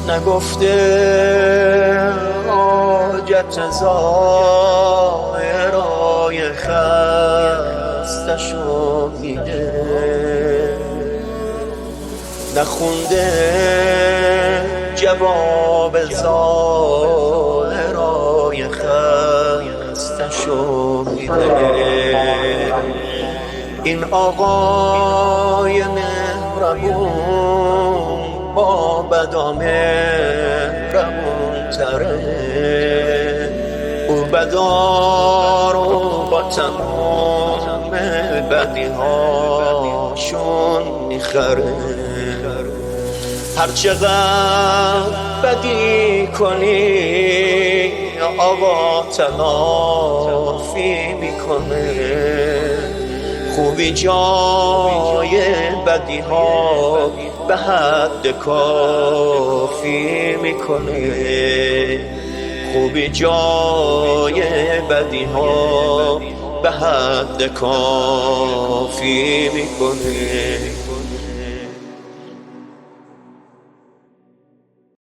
نگفته حاجت ظاهرای خستشو میده، نخونده جواب ظاهرای خستشو میده. این آقای مهربون با بدا مهربون تره، او بدا رو با تمام بدی هاشون میخره. هر چقدر بدی کنی آقا تلافی میکنه، خوبی جای بدی ها به حد کافی میکنه، خوبی جای بدی ها به حد کافی میکنه.